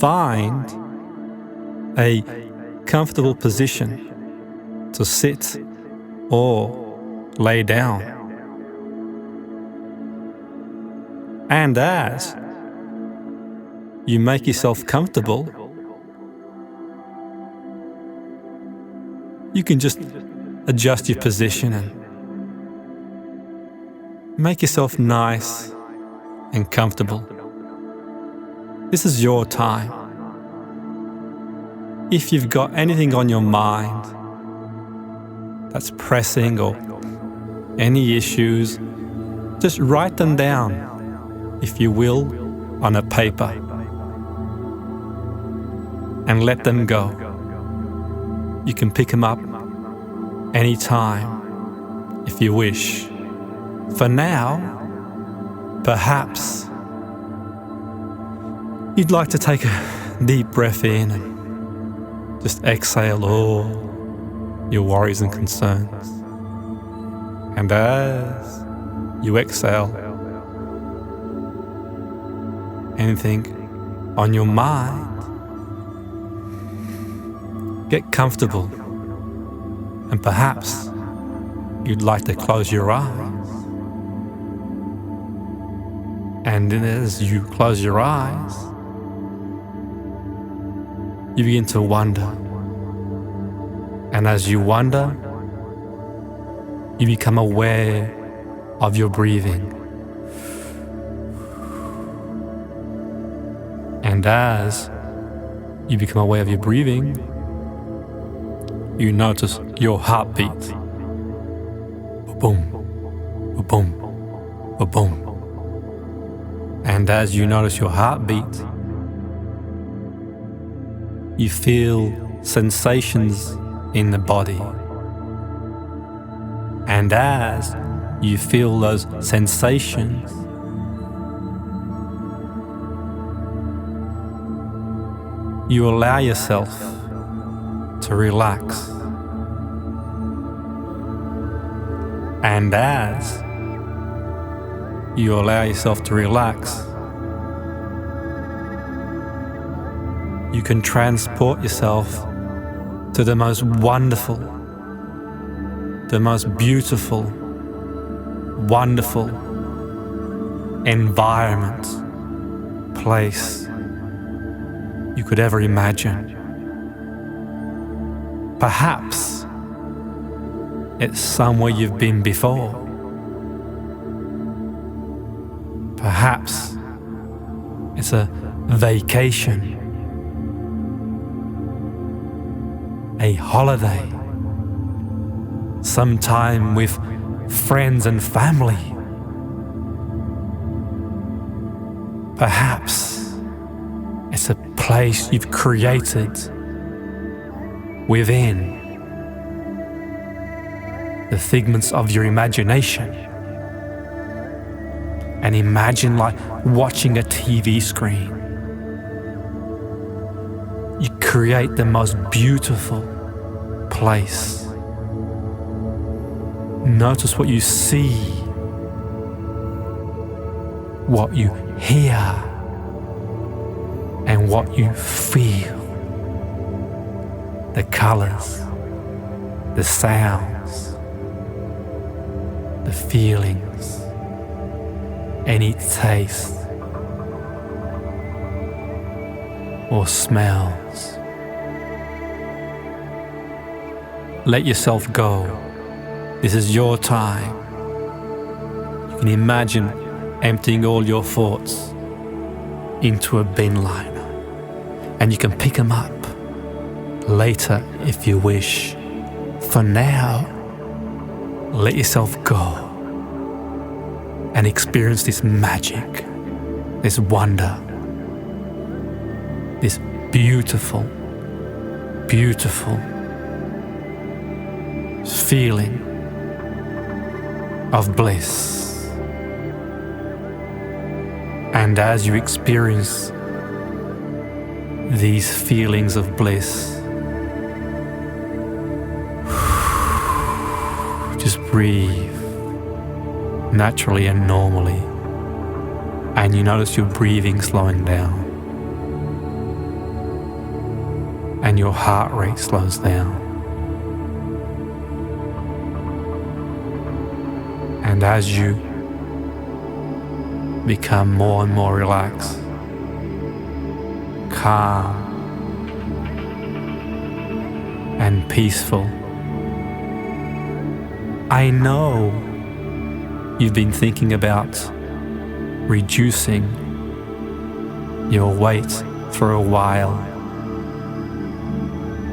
find a comfortable position to sit or lay down. And as you make yourself comfortable, you can just adjust your position and make yourself nice and comfortable. This is your time. If you've got anything on your mind that's pressing or any issues, just write them down, if you will, on a paper and let them go. You can pick them up anytime if you wish. For now, perhaps you'd like to take a deep breath in and just exhale all your worries and concerns. And as you exhale, anything on your mind, get comfortable, and perhaps you'd like to close your eyes. And then as you close your eyes, you begin to wonder. And as you wonder, you become aware of your breathing. And as you become aware of your breathing, you notice your heartbeat. Boom, boom, boom. And as you notice your heartbeat, you feel sensations in the body. And as you feel those sensations, you allow yourself to relax. And as you allow yourself to relax, you can transport yourself to the most wonderful, the most beautiful, wonderful environment, place you could ever imagine. Perhaps it's somewhere you've been before. Perhaps it's a vacation, a holiday, some time with friends and family. Perhaps it's a place you've created within the figments of your imagination. And imagine like watching a TV screen. You create the most beautiful place. Notice what you see, what you hear, and what you feel. The colors, the sounds, the feelings, any taste or smells. Let yourself go. This is your time. You can imagine emptying all your thoughts into a bin liner, and you can pick them up later if you wish. For now, let yourself go and experience this magic, this wonder, this beautiful, beautiful feeling of bliss. And as you experience these feelings of bliss, just breathe naturally and normally, and you notice your breathing slowing down. and your heart rate slows down. And as you become more and more relaxed, calm, and peaceful, I know you've been thinking about reducing your weight for a while.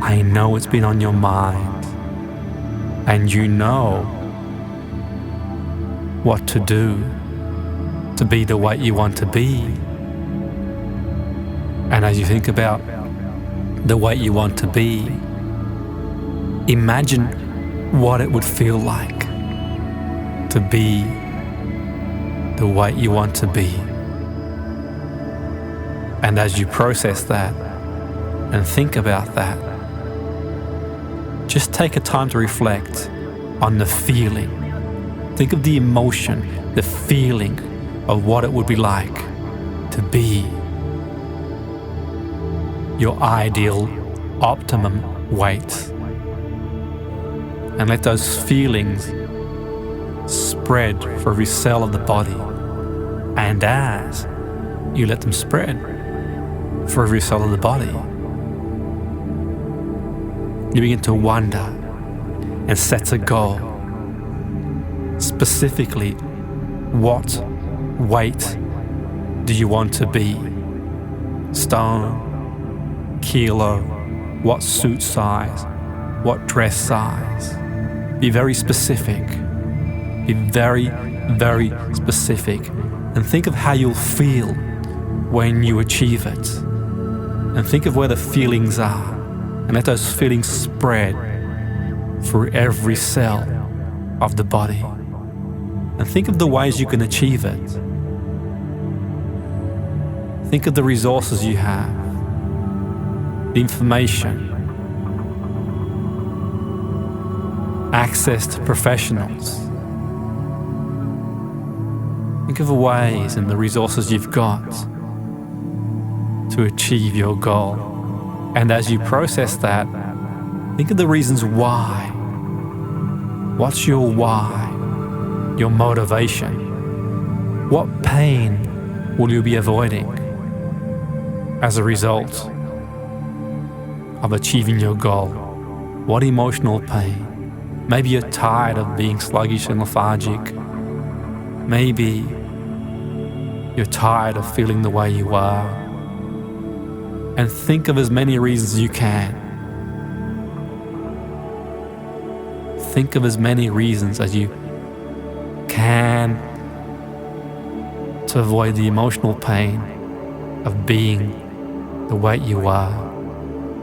I know it's been on your mind, and you know what to do to be the weight you want to be. And as you think about the weight you want to be, imagine what it would feel like to be the weight you want to be. And as you process that and think about that, just take a time to reflect on the feeling. Think of the emotion, the feeling of what it would be like to be your ideal, optimum weight. And let those feelings spread for every cell of the body. And as you let them spread for every cell of the body, you begin to wonder and set a goal. Specifically, what weight do you want to be? Stone, kilo, what suit size, what dress size? Be very specific. Be very, very specific. And think of how you'll feel when you achieve it. And think of where the feelings are. And let those feelings spread through every cell of the body. And think of the ways you can achieve it. Think of the resources you have, the information, access to professionals. Think of the ways and the resources you've got to achieve your goal. And as you process that, think of the reasons why. What's your why? Your motivation? What pain will you be avoiding as a result of achieving your goal? What emotional pain? Maybe you're tired of being sluggish and lethargic. Maybe you're tired of feeling the way you are. And think of as many reasons as you can. Think of as many reasons as you can to avoid the emotional pain of being the weight you are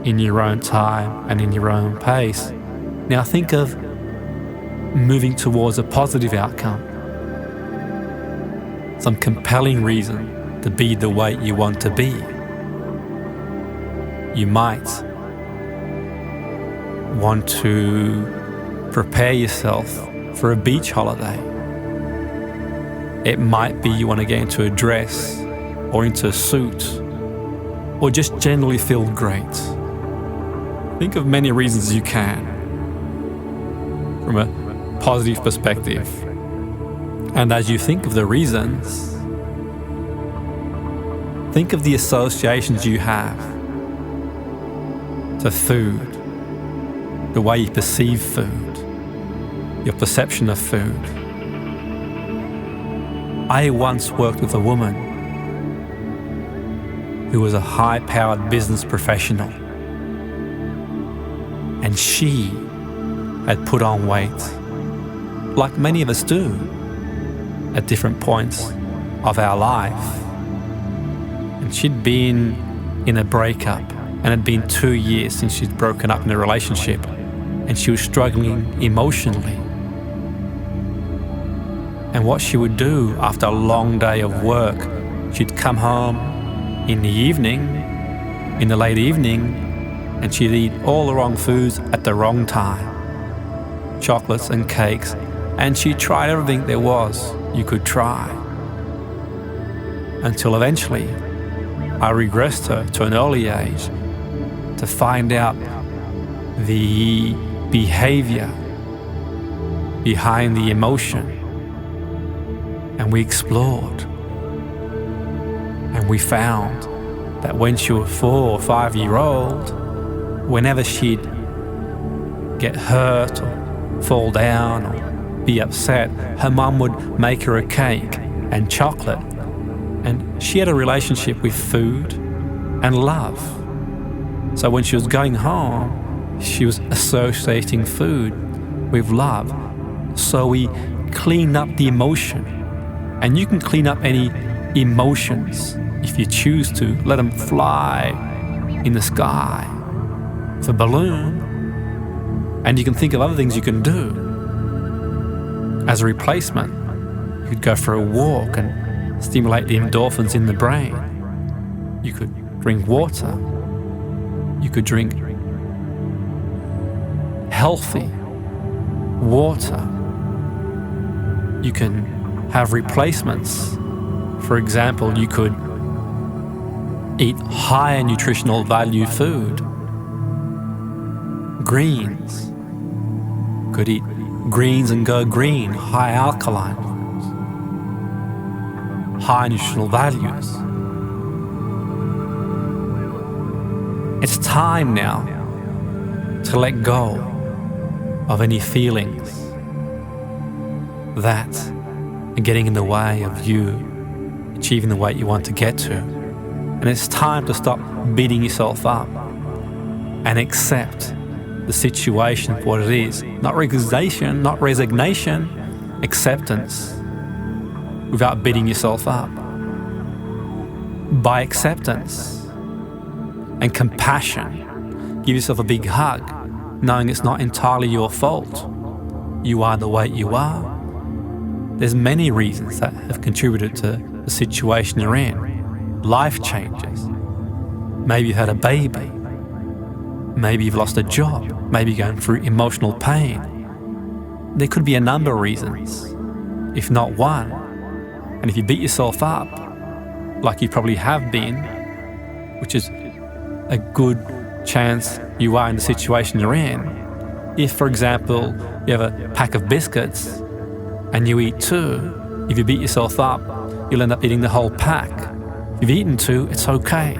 in your own time and in your own pace. Now think of moving towards a positive outcome. Some compelling reason to be the weight you want to be. You might want to prepare yourself for a beach holiday. It might be you want to get into a dress or into a suit or just generally feel great. Think of many reasons you can from a positive perspective. And as you think of the reasons, think of the associations you have to food, the way you perceive food, your perception of food. I once worked with a woman who was a high-powered business professional, and she had put on weight, like many of us do, at different points of our life. And she'd been in a breakup, and it had been 2 years since she'd broken up in a relationship, and she was struggling emotionally. And what she would do after a long day of work, she'd come home in the evening, in the late evening, and she'd eat all the wrong foods at the wrong time. Chocolates and cakes, and she tried everything there was you could try. Until eventually, I regressed her to an early age to find out the behavior behind the emotion. And we explored. And we found that when she was 4 or 5 years old, whenever she'd get hurt or fall down or be upset, her mum would make her a cake and chocolate. And she had a relationship with food and love. So when she was going home, she was associating food with love. So we cleaned up the emotion. And you can clean up any emotions if you choose to. Let them fly in the sky with a balloon. And you can think of other things you can do. As a replacement, you could go for a walk and stimulate the endorphins in the brain. You could drink water. You could drink healthy water. You can have replacements. For example, you could eat higher nutritional value food. Greens. You could eat greens and go green, high alkaline foods, high nutritional values. It's time now to let go of any feelings that are getting in the way of you achieving the weight you want to get to. And it's time to stop beating yourself up and accept the situation for what it is. Not resignation, acceptance without beating yourself up. By acceptance and compassion, give yourself a big hug, knowing it's not entirely your fault. You are the weight you are. There's many reasons that have contributed to the situation you're in. Life changes. Maybe you've had a baby. Maybe you've lost a job. Maybe you're going through emotional pain. There could be a number of reasons, if not one. And if you beat yourself up, like you probably have been, which is a good chance you are in the situation you're in. If, for example, you have a pack of biscuits and you eat 2, if you beat yourself up, you'll end up eating the whole pack. If you've eaten 2, it's okay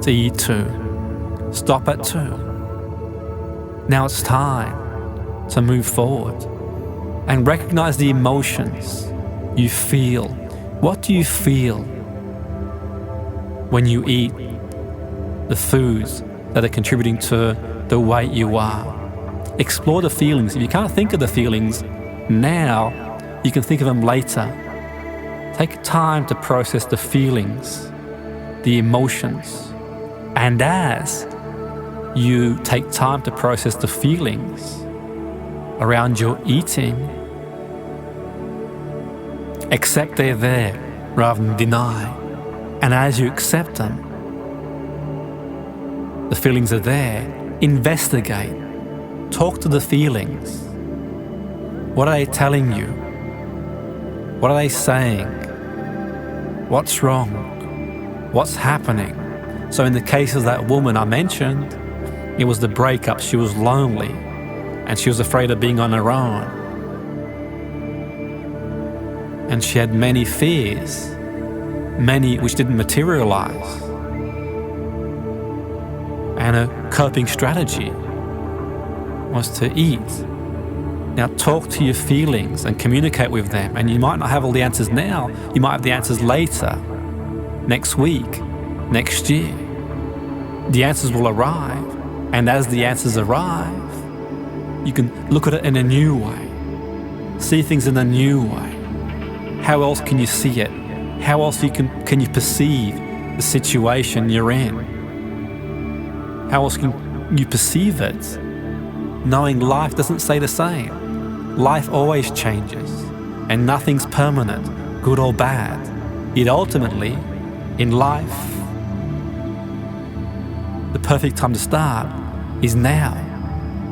to eat 2. Stop at 2. Now it's time to move forward and recognize the emotions you feel. What do you feel when you eat the foods that are contributing to the weight you are? Explore the feelings. If you can't think of the feelings now, you can think of them later. Take time to process the feelings, the emotions. And as you take time to process the feelings around your eating, accept they're there rather than deny. And as you accept them, the feelings are there, investigate. Talk to the feelings. What are they telling you? What are they saying? What's wrong? What's happening? So in the case of that woman I mentioned, it was the breakup. She was lonely and she was afraid of being on her own. And she had many fears, many which didn't materialize. And her coping strategy was to eat. Now talk to your feelings and communicate with them. And you might not have all the answers now. You might have the answers later, next week, next year. The answers will arrive. And as the answers arrive, you can look at it in a new way. See things in a new way. How else can you see it? How else can you perceive the situation you're in? How else can you perceive it? Knowing life doesn't stay the same. Life always changes, and nothing's permanent, good or bad. Yet ultimately, in life, the perfect time to start is now.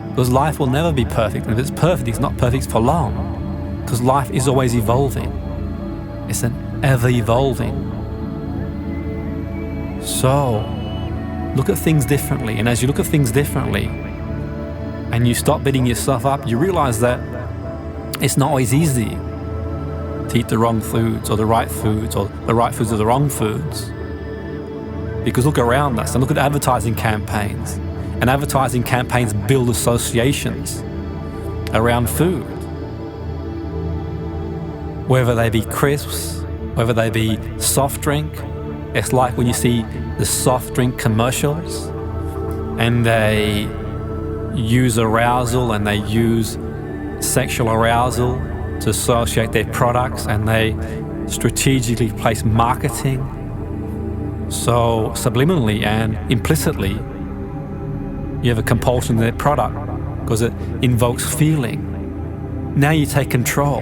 Because life will never be perfect, and if it's perfect, it's not perfect for long. Because life is always evolving. It's an ever evolving. So, look at things differently. And as you look at things differently and you stop beating yourself up, you realize that it's not always easy to eat the wrong foods or the right foods or the right foods or the wrong foods. Because look around us and look at advertising campaigns. And advertising campaigns build associations around food. Whether they be crisps, whether they be soft drink. It's like when you see the soft drink commercials and they use arousal and they use sexual arousal to associate their products, and they strategically place marketing so subliminally and implicitly you have a compulsion to their product because it invokes feeling. Now you take control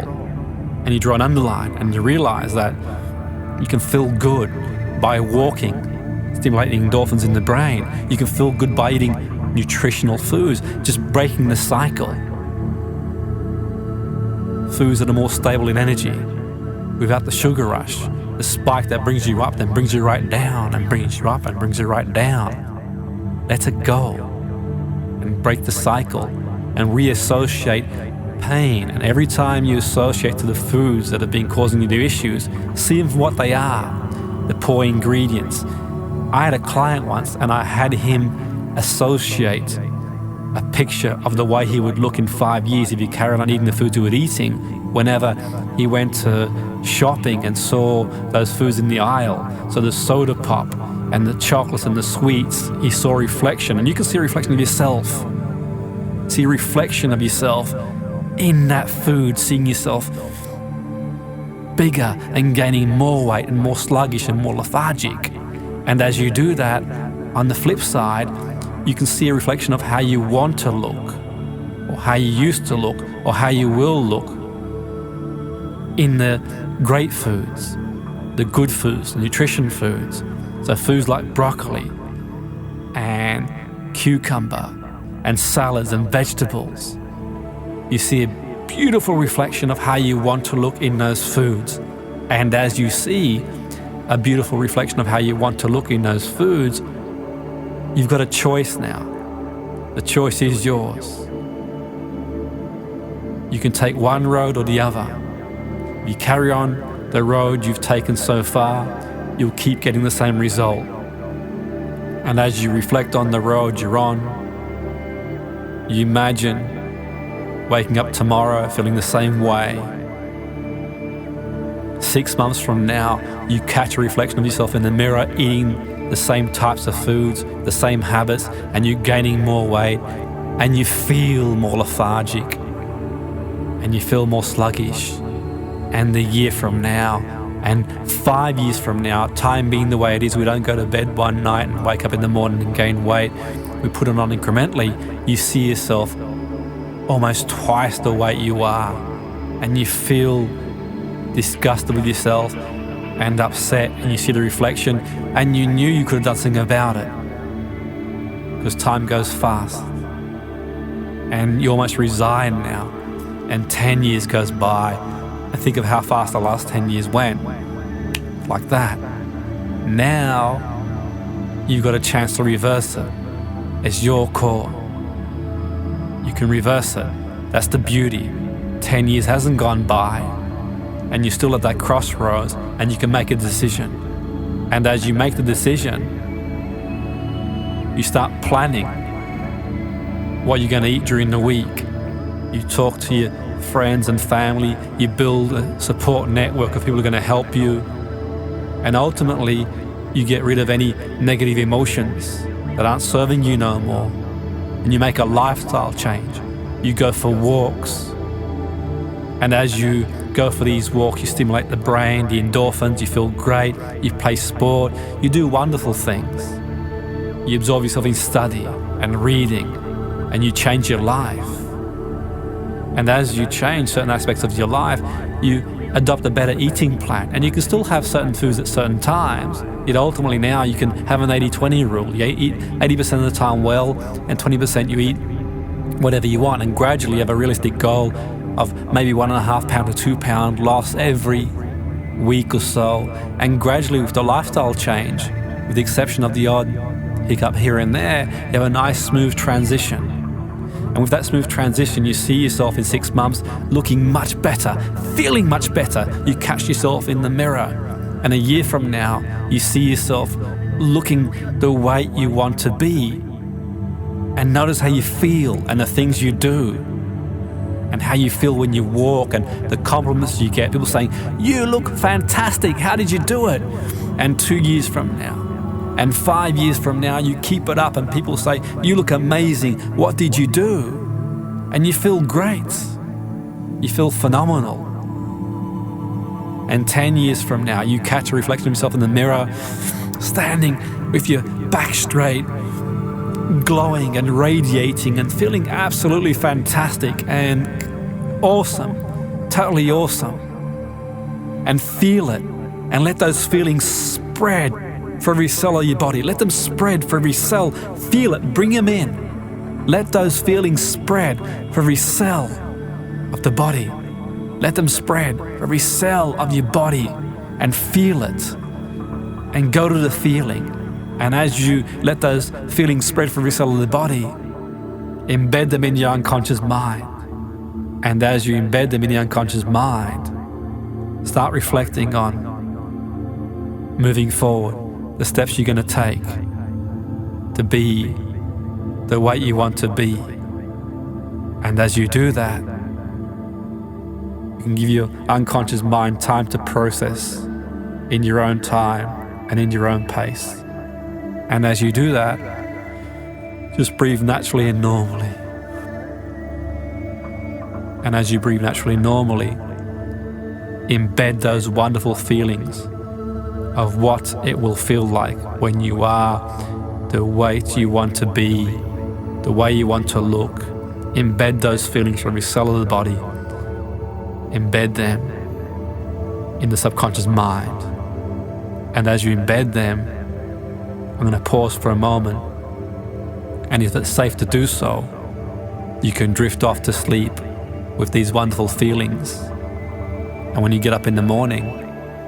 and you draw an underline and you realize that you can feel good by walking, stimulating endorphins in the brain. You can feel good by eating nutritional foods, just breaking the cycle. Foods that are more stable in energy, without the sugar rush, the spike that brings you up, then brings you right down, and brings you up and brings you right down. Let it go and break the cycle and reassociate pain. And every time you associate to the foods that have been causing you the issues, see them for what they are, the poor ingredients. I had a client once and I had him associate a picture of the way he would look in 5 years if he carried on eating the foods he was eating. Whenever he went to shopping and saw those foods in the aisle, so the soda pop and the chocolates and the sweets, he saw a reflection. And you can see a reflection of yourself. See a reflection of yourself in that food, seeing yourself bigger and gaining more weight and more sluggish and more lethargic. And as you do that, on the flip side, you can see a reflection of how you want to look, or how you used to look, or how you will look in the great foods, the good foods, the nutrition foods. So foods like broccoli and cucumber and salads and vegetables. You see a beautiful reflection of how you want to look in those foods. And as you see a beautiful reflection of how you want to look in those foods, you've got a choice now. The choice is yours. You can take one road or the other. If you carry on the road you've taken so far, you'll keep getting the same result. And as you reflect on the road you're on, you imagine waking up tomorrow feeling the same way. 6 months from now, you catch a reflection of yourself in the mirror eating the same types of foods, the same habits, and you're gaining more weight, and you feel more lethargic, and you feel more sluggish. And the year from now, and 5 years from now, time being the way it is, we don't go to bed one night and wake up in the morning and gain weight. We put it on incrementally. You see yourself almost twice the weight you are, and you feel disgusted with yourself and upset, and you see the reflection, and you knew you could have done something about it because time goes fast, and you almost resign now, and 10 years goes by, and think of how fast the last 10 years went, like that. Now you've got a chance to reverse it. It's your call. You can reverse it. That's the beauty. 10 years hasn't gone by, and you're still at that crossroads, and you can make a decision. And as you make the decision, you start planning what you're going to eat during the week. You talk to your friends and family. You build a support network of people who are going to help you. And ultimately, you get rid of any negative emotions that aren't serving you no more. And you make a lifestyle change. You go for walks. And as you go for these walks, you stimulate the brain, the endorphins, you feel great, you play sport, you do wonderful things. You absorb yourself in study and reading, and you change your life. And as you change certain aspects of your life, you adopt a better eating plan. And you can still have certain foods at certain times. Yet ultimately now you can have an 80-20 rule. You eat 80% of the time well, and 20% you eat whatever you want. And gradually you have a realistic goal of maybe 1.5 pound to 2 pound loss every week or so. And gradually with the lifestyle change, with the exception of the odd hiccup here and there, you have a nice smooth transition. And with that smooth transition, you see yourself in 6 months looking much better, feeling much better. You catch yourself in the mirror. And a year from now, you see yourself looking the way you want to be. And notice how you feel and the things you do. And how you feel when you walk and the compliments you get. People saying, "You look fantastic, how did you do it?" And 2 years from now, and 5 years from now, you keep it up and people say, "You look amazing, what did you do?" And you feel great. You feel phenomenal. And 10 years from now, you catch a reflection of yourself in the mirror, standing with your back straight, glowing and radiating and feeling absolutely fantastic and awesome, totally awesome. And feel it and let those feelings spread for every cell of your body. Let them spread for every cell. Feel it, bring them in. Let those feelings spread for every cell of the body. Let them spread for every cell of your body and feel it. And go to the feeling. And as you let those feelings spread for every cell of the body, embed them in your unconscious mind. And as you embed them in the unconscious mind, start reflecting on moving forward, the steps you're going to take to be the way you want to be. And as you do that, you can give your unconscious mind time to process in your own time and in your own pace. And as you do that, just breathe naturally and normally. And as you breathe naturally and normally, embed those wonderful feelings of what it will feel like when you are the weight you want to be, the way you want to look. Embed those feelings from every cell of the body. Embed them in the subconscious mind. And as you embed them, I'm going to pause for a moment. And if it's safe to do so, you can drift off to sleep with these wonderful feelings. And when you get up in the morning,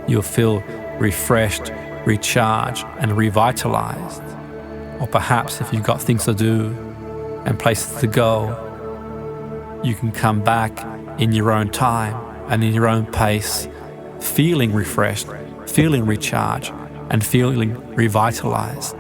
you'll feel refreshed, recharged, and revitalized. Or perhaps if you've got things to do and places to go, you can come back in your own time and in your own pace, feeling refreshed, feeling recharged, and feeling revitalized.